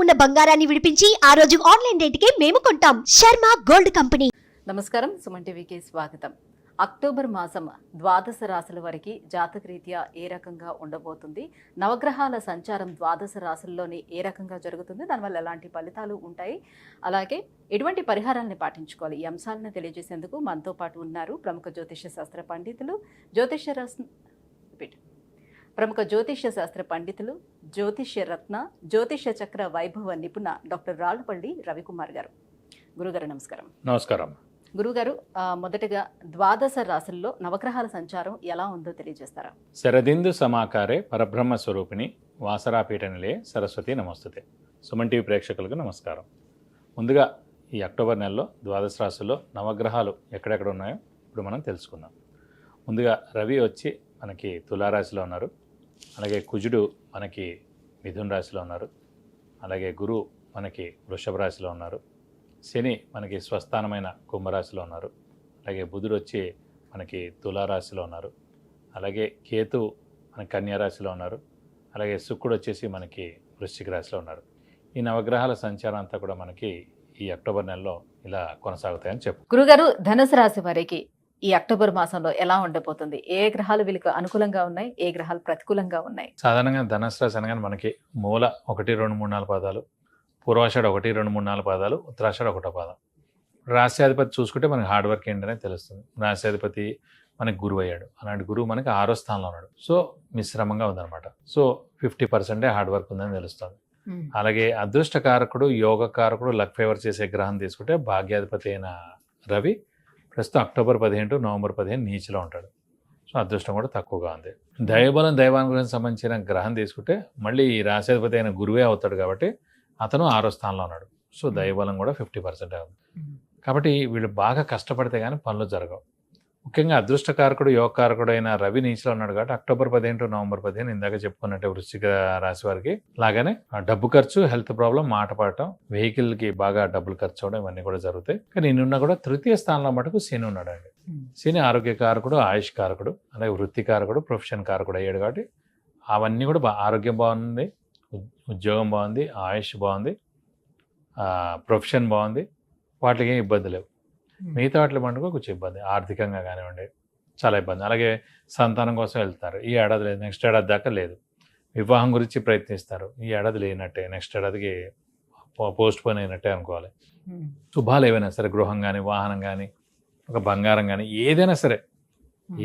ఉన్న బంగారాన్ని విడిపించి ఆ రోజు ఆన్లైన్ రేటుకే మేము కొంటాం. Sharma gold company. నమస్కారం, సుమన్ టీవీకి స్వాగతం. అక్టోబర్ మాసం ద్వాదశ రాశుల వారికి జాతకరీత్యా ఏ రకంగా ఉండబోతుంది, నవగ్రహాల సంచారం ద్వాదశ రాశుల్లోని ఏ రకంగా జరుగుతుంది, దానివల్ల ఎలాంటి ఫలితాలు ఉంటాయి, అలాగే ఎటువంటి పరిహారాలను పాటించుకోవాలి, ఈ అంశాలను తెలియజేసేందుకు మనతో పాటు ఉన్నారు ప్రముఖ జ్యోతిష్య శాస్త్ర పండితులు, జ్యోతిష్య రత్న, జ్యోతిష్య చక్ర వైభవ నిపుణ డాక్టర్ రాళ్లపల్లి రవికుమార్ గారు. గురుగారు నమస్కారం. నమస్కారం. గురుగారు, మొదటగా ద్వాదశ రాశుల్లో నవగ్రహాల సంచారం ఎలా ఉందో తెలియజేస్తారా? శరదిందు సమాకారే పరబ్రహ్మ స్వరూపిణి వాసరాపీఠ నిలయే సరస్వతి నమస్తుతే. సుమన్ టీవీ ప్రేక్షకులకు నమస్కారం. ముందుగా ఈ అక్టోబర్ నెలలో ద్వాదశ రాశుల్లో నవగ్రహాలు ఎక్కడెక్కడ ఉన్నాయో ఇప్పుడు మనం తెలుసుకుందాం. ముందుగా రవి వచ్చి మనకి తులారాశిలో ఉన్నారు, అలాగే కుజుడు మనకి మిథున రాశిలో ఉన్నారు, అలాగే గురువు మనకి వృషభ రాశిలో ఉన్నారు, శని మనకి స్వస్థానమైన కుంభరాశిలో ఉన్నారు, అలాగే బుధుడు వచ్చి మనకి తులారాశిలో ఉన్నారు, అలాగే కేతు మనకి కన్యారాశిలో ఉన్నారు, అలాగే శుక్రుడు వచ్చేసి మనకి వృశ్చిక రాశిలో ఉన్నారు. ఈ నవగ్రహాల సంచారం అంతా కూడా మనకి ఈ అక్టోబర్ నెలలో ఇలా కొనసాగుతాయని చెప్పు. గురుగారు, ధనుసు రాశి వారికి ఈ అక్టోబర్ మాసంలో ఎలా ఉండబోతుంది? ఏ గ్రహాలు వీళ్ళకి అనుకూలంగా ఉన్నాయి, ఏ గ్రహాలు ప్రతికూలంగా ఉన్నాయి? సాధారణంగా ధనుసు రాశి అనగానే మనకి మూల 1, 2, 3, 4 పాదాలు, పూర్వాషాఢ 1, 2, 3, 4 పాదాలు, ఉత్తరాషాఢ 1వ పాదం. రాశ్యాధిపతి చూసుకుంటే మనకి హార్డ్ వర్క్ ఏంటనే తెలుస్తుంది. రాశ్యాధిపతి మనకి గురువు అయ్యాడు, అలాంటి గురువు మనకి 6వ స్థానంలో ఉన్నాడు. సో మిశ్రమంగా ఉందన్నమాట. సో 50% హార్డ్ వర్క్ ఉందని తెలుస్తుంది. అలాగే అదృష్టకారకుడు, యోగకారకుడు, లక్ ఫేవర్ చేసే గ్రహం తీసుకుంటే భాగ్యాధిపతి అయిన రవి ప్రస్తుతం అక్టోబర్ 15 నవంబర్ 15 నీచిలో ఉంటాడు. సో అదృష్టం కూడా తక్కువగా ఉంది. దైవబలం, దైవానుగ్రహం సంబంధించిన గ్రహం తీసుకుంటే మళ్ళీ ఈ రాశ్యాధిపతి అయిన గురువే అవుతాడు కాబట్టి అతను 6వ స్థానంలో ఉన్నాడు. సో దైవబలం కూడా 50% ఉంది. కాబట్టి వీళ్ళు బాగా కష్టపడితే కానీ పనులు జరగవు. ముఖ్యంగా అదృష్టకారకుడు, యోగకారకుడు అయిన రవి నీచిలో ఉన్నాడు కాబట్టి అక్టోబర్ 15 నవంబర్ 15 ఇందాక చెప్పుకున్నట్టే వృశ్చిక రాశి వారికి లాగానే డబ్బు ఖర్చు, హెల్త్ ప్రాబ్లం, మాట పడటం, వెహికల్కి బాగా డబ్బులు ఖర్చు అవడం ఇవన్నీ కూడా జరుగుతాయి. కానీ నిన్న కూడా తృతీయ స్థానంలో మటుకు శని ఉన్నాడండి. శని ఆరోగ్యకారకుడు, ఆయుష్ కారకుడు, అలాగే వృత్తికారకుడు, ప్రొఫెషన్ కారకుడు అయ్యాడు కాబట్టి అవన్నీ కూడా ఆరోగ్యం బాగుంది, ఉద్యోగం బాగుంది, ఆయుష్ బాగుంది, ప్రొఫెషన్ బాగుంది, వాటికి ఏం ఇబ్బంది లేవు. మిగతా వాటి మటుకు కొంచెం ఇబ్బంది, ఆర్థికంగా కానివ్వండి చాలా ఇబ్బంది. అలాగే సంతానం కోసం వెళ్తారు, ఈ ఏడాది లేదు, నెక్స్ట్ ఏడాది దాకా లేదు. వివాహం గురించి ప్రయత్నిస్తారు, ఈ ఏడాది లేనట్టే, నెక్స్ట్ ఏడాదికి పోస్ట్ పోన్ అయినట్టే అనుకోవాలి. శుభాలు ఏవైనా సరే, గృహం కానీ, వాహనం కానీ, ఒక బంగారం కానీ, ఏదైనా సరే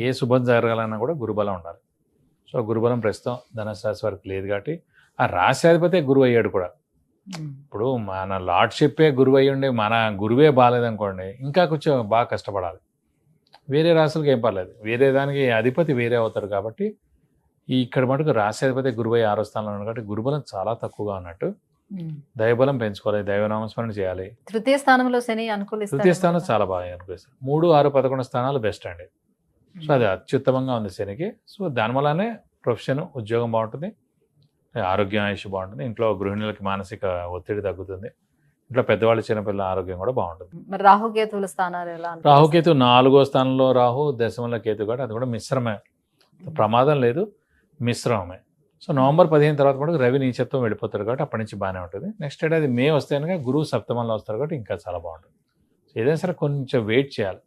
ఏ శుభం జరగాలన్నా కూడా గురుబలం ఉండాలి. సో గురుబలం ప్రస్తుతం ధనుసు రాశి వారికి లేదు కాబట్టి ఆ రాశ్యాధిపతే గురువు అయ్యాడు కూడా. ఇప్పుడు మన లార్డ్షిప్పే గురువు అయ్యి ఉండే మన గురువే బాగాలేదనుకోండి, ఇంకా కొంచెం బాగా కష్టపడాలి. వేరే రాశులకి ఏం పర్లేదు, వేరే దానికి అధిపతి వేరే అవుతారు కాబట్టి ఇక్కడ మటుకు రాశ్యాధిపతి గురువు అయ్యి 6వ స్థానంలో ఉన్నాడు కాబట్టి గురుబలం చాలా తక్కువగా ఉన్నట్టు. దైవబలం పెంచుకోవాలి, దైవనామస్మరణ చేయాలి. తృతీయ స్థానంలో శని అనుకూలిస్తారు. తృతీయ స్థానం చాలా బాగా అనుకూలిస్తారు. 3, 6, 11 స్థానాలు బెస్ట్ అండి. సో అది అత్యుత్తమంగా ఉంది శనికి. సో దానివల్లనే ప్రొఫెషన్, ఉద్యోగం బాగుంటుంది, ఆరోగ్యం, ఆయుష్ బాగుంటుంది, ఇంట్లో గృహిణులకి మానసిక ఒత్తిడి తగ్గుతుంది, ఇంట్లో పెద్దవాళ్ళు, చిన్నపిల్లల ఆరోగ్యం కూడా బాగుంటుంది. మరి రాహుకేతువుల స్థానాలు ఎలా? రాహుకేతు 4వ స్థానంలో రాహు, దశమంలో కేతు కూడా, అది కూడా మిశ్రమే, ప్రమాదం లేదు, మిశ్రమమే. సో నవంబర్ 15 తర్వాత కూడా రవి నీచత్వం వెళ్ళిపోతారు కాబట్టి అప్పటి నుంచి బాగానే ఉంటుంది. నెక్స్ట్ ఏడాది మే వస్తే కనుక గురువు సప్తమంలో వస్తారు కాబట్టి ఇంకా చాలా బాగుంటుంది. సో ఏదైనా సరే కొంచెం వెయిట్ చేయాలి,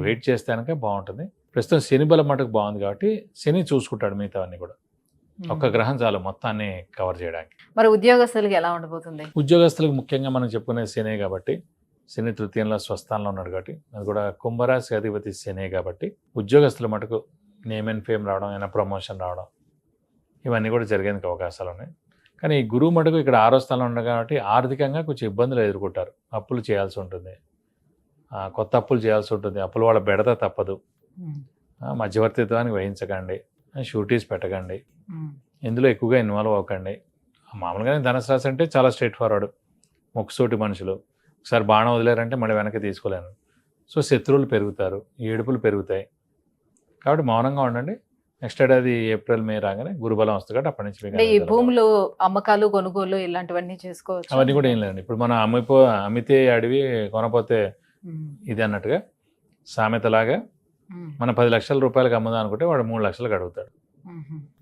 వెయిట్ చేస్తే కనుక బాగుంటుంది. ప్రస్తుతం శని బలం మటుకు బాగుంది కాబట్టి శని చూసుకుంటాడు మిగతా అన్ని కూడా. ఒక్క గ్రహం చాలు మొత్తాన్ని కవర్ చేయడానికి. మరి ఉద్యోగస్తులకు ఎలా ఉండబోతుంది? ఉద్యోగస్తులకు ముఖ్యంగా మనం చెప్పుకునే శనే కాబట్టి, శని తృతీయంలో స్వస్థానంలో ఉన్నాడు కాబట్టి, అది కూడా కుంభరాశి అధిపతి శనే కాబట్టి ఉద్యోగస్తుల మటుకు నేమ్ అండ్ ఫేమ్ రావడం, ఏమైనా ప్రమోషన్ రావడం, ఇవన్నీ కూడా జరిగేందుకు అవకాశాలు ఉన్నాయి. కానీ ఈ గురువు మటుకు ఇక్కడ 6వ స్థానంలో ఉన్నాడు కాబట్టి ఆర్థికంగా కొంచెం ఇబ్బందులు ఎదుర్కొంటారు. అప్పులు చేయాల్సి ఉంటుంది, కొత్త అప్పులు చేయాల్సి ఉంటుంది, అప్పులు వాళ్ళ బెడద తప్పదు. మధ్యవర్తిత్వానికి వహించకండి, షూరిటీస్ పెట్టకండి, ఇందులో ఎక్కువగా ఇన్వాల్వ్ అవ్వకండి. మామూలుగానే ధనుసు రాశి అంటే చాలా స్ట్రైట్ ఫార్వర్డ్, మొక్కుసోటి మనుషులు, ఒకసారి బాణం వదిలేరంటే మళ్ళీ వెనక్కి తీసుకోలేను. సో శత్రువులు పెరుగుతారు, ఏడుపులు పెరుగుతాయి కాబట్టి మౌనంగా ఉండండి. నెక్స్ట్ ఏడాది ఏప్రిల్ మే రాగానే గురుబలం వస్తుంది కాబట్టి అప్పటి నుంచి ఈ భూములు అమ్మకాలు, కొనుగోలు ఇలాంటివన్నీ చేసుకోవచ్చు. అవన్నీ కూడా ఏం లేదండి. ఇప్పుడు మనం అమ్మితే అడివి కొనపోతే ఇది అన్నట్టుగా సామెతలాగా మనం 10 లక్షల రూపాయలకి అమ్ముదాం అనుకుంటే వాడు 3 లక్షలకు అడుగుతాడు.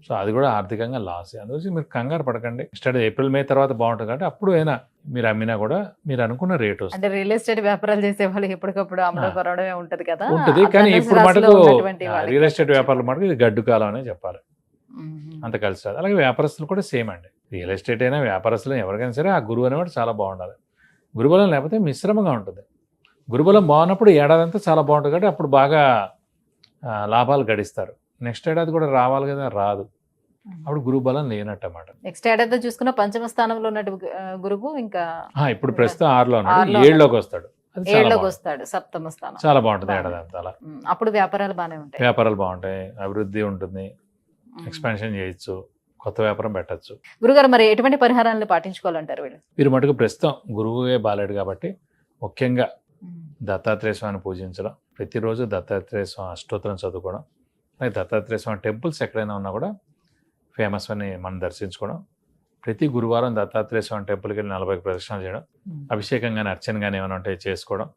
సో అది కూడా ఆర్థికంగా లాస్. అందువల్ల మీరు కంగారు పడకండి. నెక్స్ట్ ఏప్రిల్ మే తర్వాత బాగుంటుంది కాబట్టి అప్పుడు అయినా మీరు అమ్మినా కూడా మీరు అనుకున్న రేట్ వస్తుంది. అంటే రియల్ ఎస్టేట్ వ్యాపారాలు చేసే వాళ్ళు ఎప్పటికప్పుడు అమ్మడం కొనడమే ఉంటది కదా. ఉంటుంది. ఆ కానీ ధనుసు ఇప్పుడు రాశిలో మటుకు ఉన్నటువంటి వాళ్ళకి రియల్ ఎస్టేట్ వ్యాపారాల మటుకు ఇది గడ్డు కాలం అనే చెప్పాలి. మ్మ్. అంత కలిసి రాదు. అలాగే వ్యాపారస్తులు కూడా సేమ్ అండి. రియల్ ఎస్టేట్ అయినా వ్యాపారస్తులు ఎవరికైనా సరే ఆ గురువు అనేవాడు చాలా బాగుండాలి. గురుబలం లేకపోతే మిశ్రమంగా ఉంటుంది. గురుబలం బాగున్నప్పుడు ఏడాదంతా చాలా బాగుంటుంది కాబట్టి అప్పుడు బాగా లాభాలు గడిస్తారు. నెక్స్ట్ ఏడాది కూడా రావాలి కదా, రాదు. అప్పుడు గురుబలం లేనట్టు అన్నమాట. నెక్స్ట్ ఏడాది చూసుకున్న పంచమ స్థానంలో ఉన్నట్టు గురువు ఇంకా ఇప్పుడు ప్రస్తుతం 6లో ఉన్నాడు, ఆరులో 7లోకి వస్తాడు. అది చాలా ఏళ్ళలోకి బాగుంటుంది. వస్తాడు, సప్తమ స్థానం. చాలా బాగుంటుంది బాగుంది. ఏడాదంతా అలా. అప్పుడు వ్యాపారాలు బాగానే ఉంటాయి. వ్యాపారాలు బాగుంటాయి, అభివృద్ధి ఉంటుంది, ఎక్స్పాన్షన్ చేయొచ్చు, కొత్త వ్యాపారం పెట్టచ్చు. గురుగారు మరి ఎటువంటి పరిహారాలను పాటించుకోవాలంటారు వీళ్ళు? వీరు మటుకు ప్రస్తుతం గురువువే బాలేడు కాబట్టి ముఖ్యంగా దత్తాత్రేయ స్వామిని పూజించడం, ప్రతిరోజు దత్తాత్రేయ స్వామి అష్టోత్తరం చదువుకోవడం, అలాగే దత్తాత్రేయ స్వామి టెంపుల్స్ ఎక్కడైనా ఉన్నా కూడా ఫేమస్ అని మనం దర్శించుకోవడం, ప్రతి గురువారం దత్తాత్రేయ స్వామి టెంపుల్కి వెళ్ళి 40 ప్రదక్షిణాలు చేయడం, అభిషేకం కానీ అర్చన కానీ ఏమైనా ఉంటే చేసుకోవడం,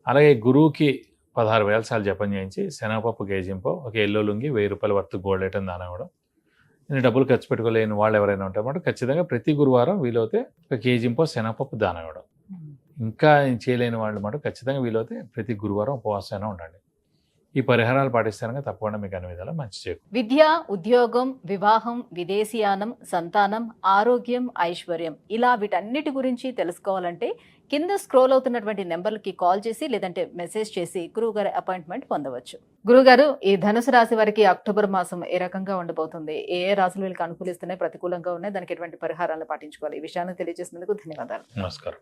అలాగే గురువుకి 16,000 సార్లు జపం చేయించి శనగపప్పు కేజీంపో ఒక ఎల్లో లుంగి 1000 రూపాయల వర్త్ గోల్డ్ ఐటమ్ దానం ఇవ్వడం. నేను డబ్బులు ఖర్చు పెట్టుకోలేని వాళ్ళు ఎవరైనా ఉంటే మాట ఖచ్చితంగా ప్రతి గురువారం వీలైతే ఒక కేజీంపో శనగపప్పు దానం ఇవ్వడం. ఇంకా చేయలేని వాళ్ళు మాట ఖచ్చితంగా వీలైతే ప్రతి గురువారం ఉపవాసమైనా ఉండండి. ఈ పరిహారాలు పాటిస్తారని తప్పకుండా మీకు అన్ని విధాలా మంచి చేకూరుతుంది. విద్య, ఉద్యోగం, వివాహం, విదేశీయానం, సంతానం, ఆరోగ్యం, ఐశ్వర్యం ఇలా వీటన్నిటి గురించి తెలుసుకోవాలంటే కింద స్క్రోల్ అవుతున్నటువంటి నెంబర్లకి కాల్ చేసి లేదంటే మెసేజ్ చేసి గురువుగారి అపాయింట్మెంట్ పొందవచ్చు. గురుగారు, ఈ ధనుసు రాశి వారికి అక్టోబర్ మాసం ఏ రకంగా ఉండబోతుంది? ఏ ఏ రాశులు వీళ్ళకి అనుకూలిస్తున్నాయి, ప్రతికూలంగా ఉన్నాయి, దానికి ఎటువంటి పరిహారాలను పాటించుకోవాలి? ఈ విషయాన్ని తెలియజేసినందుకు ధన్యవాదాలు. నమస్కారం.